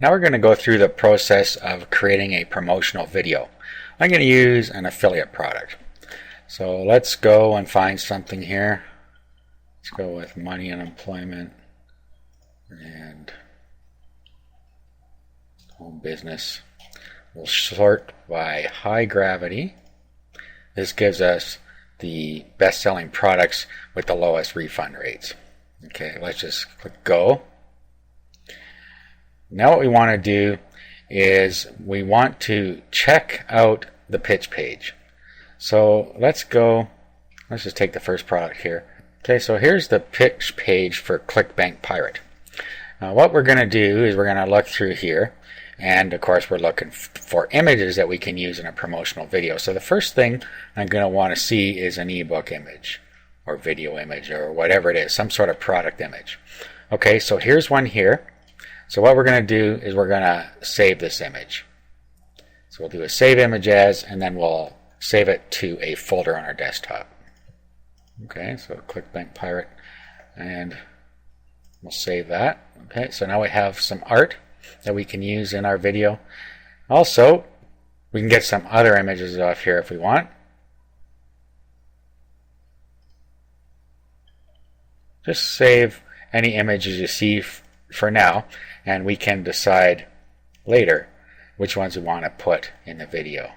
Now we're going to go through the process of creating a promotional video. I'm going to use an affiliate product. So let's go and find something here. Let's go with money and employment and home business. We'll sort by high gravity. This gives us the best-selling products with the lowest refund rates. Okay, let's just click go. Now what we want to do is we want to check out the pitch page. So let's just take the first product here. Okay, so here's the pitch page for ClickBank Pirate. Now what we're going to do is we're going to look through here, and of course we're looking for images that we can use in a promotional video. So the first thing I'm going to want to see is an ebook image or video image or whatever it is, some sort of product image. Okay, so here's one here. So what we're going to do is we're going to save this image. So we'll do a save image as, and then we'll save it to a folder on our desktop. Okay, so ClickBank Pirate, and we'll save that. Okay, so now we have some art that we can use in our video. Also, we can get some other images off here if we want. Just save any images you see for now, and we can decide later which ones we want to put in the video.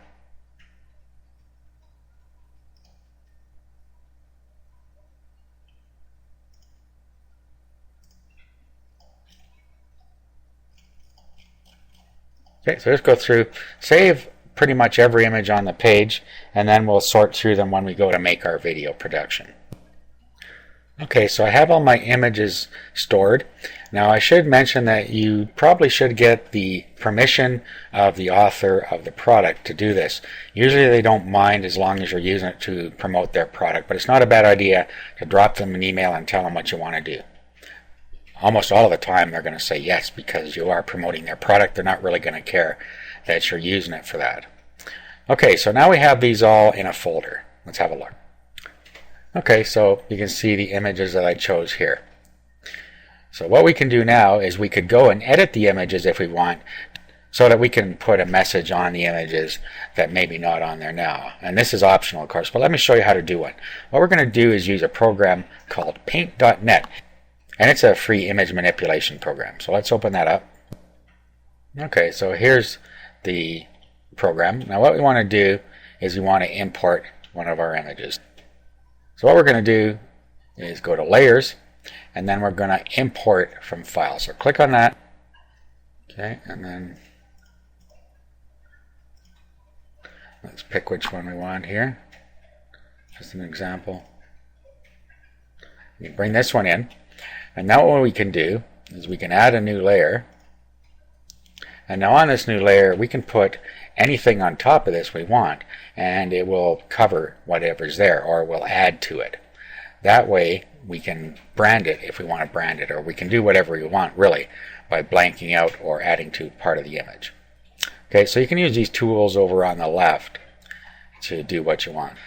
Okay, so let's go through, save pretty much every image on the page, and then we'll sort through them when we go to make our video production. Okay, so I have all my images stored. Now I should mention that you probably should get the permission of the author of the product to do this. Usually they don't mind as long as you're using it to promote their product, but it's not a bad idea to drop them an email and tell them what you want to do. Almost all of the time they're going to say yes because you are promoting their product. They're not really going to care that you're using it for that. Okay, so now we have these all in a folder. Let's have a look. Okay, so you can see the images that I chose here. So what we can do now is we could go and edit the images if we want, so that we can put a message on the images that maybe not on there now. And this is optional, of course, but let me show you how to do it. What we're going to do is use a program called paint.net, and it's a free image manipulation program. So let's open that up. Okay, so here's the program. Now what we want to do is we want to import one of our images. So what we're going to do is go to Layers, and then we're going to import from File. So click on that. Okay, and then let's pick which one we want here. Just an example. You bring this one in, and now what we can do is we can add a new layer. And now on this new layer we can put anything on top of this we want, and it will cover whatever's there, or will add to it. That way we can brand it if we want to brand it, or we can do whatever we want really by blanking out or adding to part of the image. Okay, so you can use these tools over on the left to do what you want.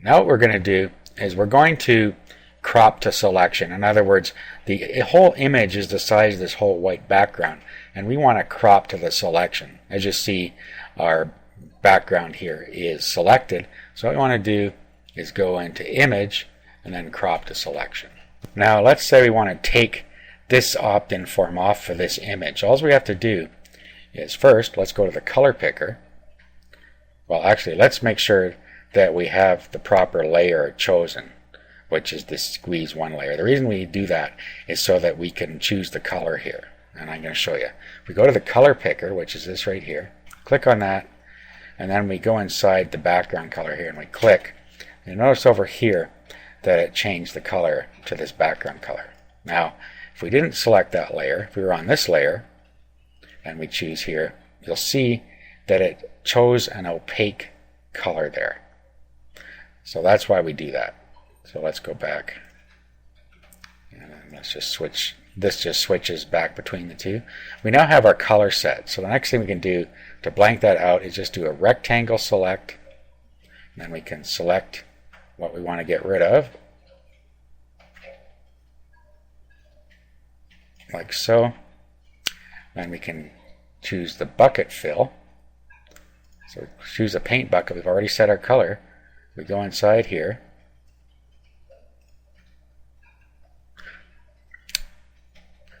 Now what we're going to do is we're going to crop to selection. In other words, the whole image is the size of this whole white background, and we want to crop to the selection. As you see, our background here is selected. So what we want to do is go into Image and then crop to selection. Now let's say we want to take this opt-in form off for this image. All we have to do is first, let's go to the color picker. Well, actually, let's make sure that we have the proper layer chosen, which is this squeeze one layer. The reason we do that is so that we can choose the color here, and I'm going to show you. If we go to the color picker, which is this right here, click on that, and then we go inside the background color here and we click, and notice over here that it changed the color to this background color. Now if we didn't select that layer, if we were on this layer and we choose here, you'll see that it chose an opaque color there. So that's why we do that. So let's go back, and let's just switch. This just switches back between the two. We now have our color set. So the next thing we can do to blank that out is just do a rectangle select, and then we can select what we want to get rid of, like so. Then we can choose the bucket fill. So choose a paint bucket. We've already set our color. We go inside here.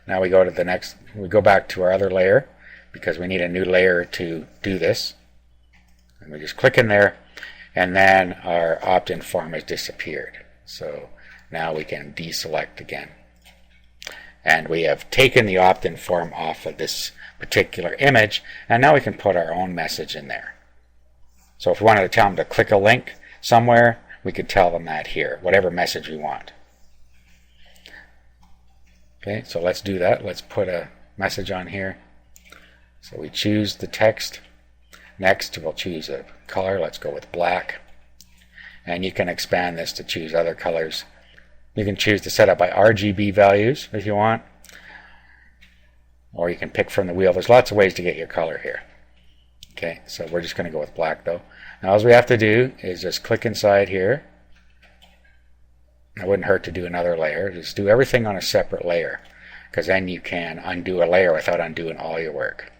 Now we go to the next, we go back to our other layer because we need a new layer to do this. And we just click in there, and then our opt-in form has disappeared. So now we can deselect again. And we have taken the opt-in form off of this particular image, and now we can put our own message in there. So if we wanted to tell them to click a link somewhere, we could tell them that here, whatever message we want. Okay, so let's do that. Let's put a message on here. So we choose the text. Next, we'll choose a color. Let's go with black. And you can expand this to choose other colors. You can choose to set up by RGB values if you want. Or you can pick from the wheel. There's lots of ways to get your color here. Okay, so we're just going to go with black though. Now all we have to do is just click inside here. It wouldn't hurt to do another layer. Just do everything on a separate layer, because then you can undo a layer without undoing all your work.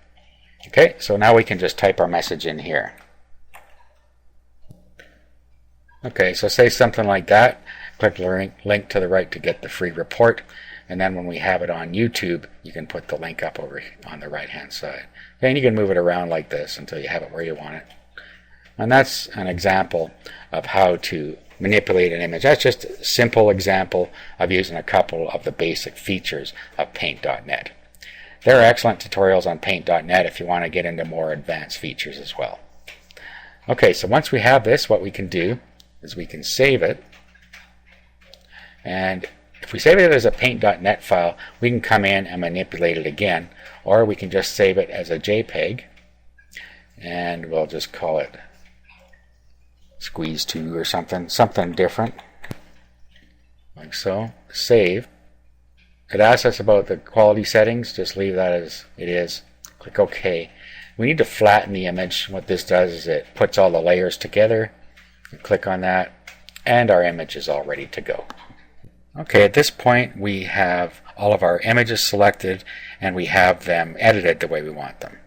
Okay, so now we can just type our message in here. Okay, so say something like that. Click the link to the right to get the free report, and then when we have it on YouTube, you can put the link up over on the right hand side. Okay, and you can move it around like this until you have it where you want it. And that's an example of how to manipulate an image. That's just a simple example of using a couple of the basic features of Paint.net. There are excellent tutorials on Paint.net if you want to get into more advanced features as well. Okay, so once we have this, what we can do is we can save it. And if we save it as a Paint.net file, we can come in and manipulate it again, or we can just save it as a JPEG, and we'll just call it Squeeze 2 or something different, like so. Save. It asks us about the quality settings. Just leave that as it is. Click OK. We need to flatten the image. What this does is it puts all the layers together. Click on that, and our image is all ready to go. Okay, at this point we have all of our images selected, and we have them edited the way we want them.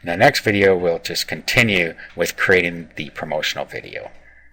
In the next video, we'll just continue with creating the promotional video.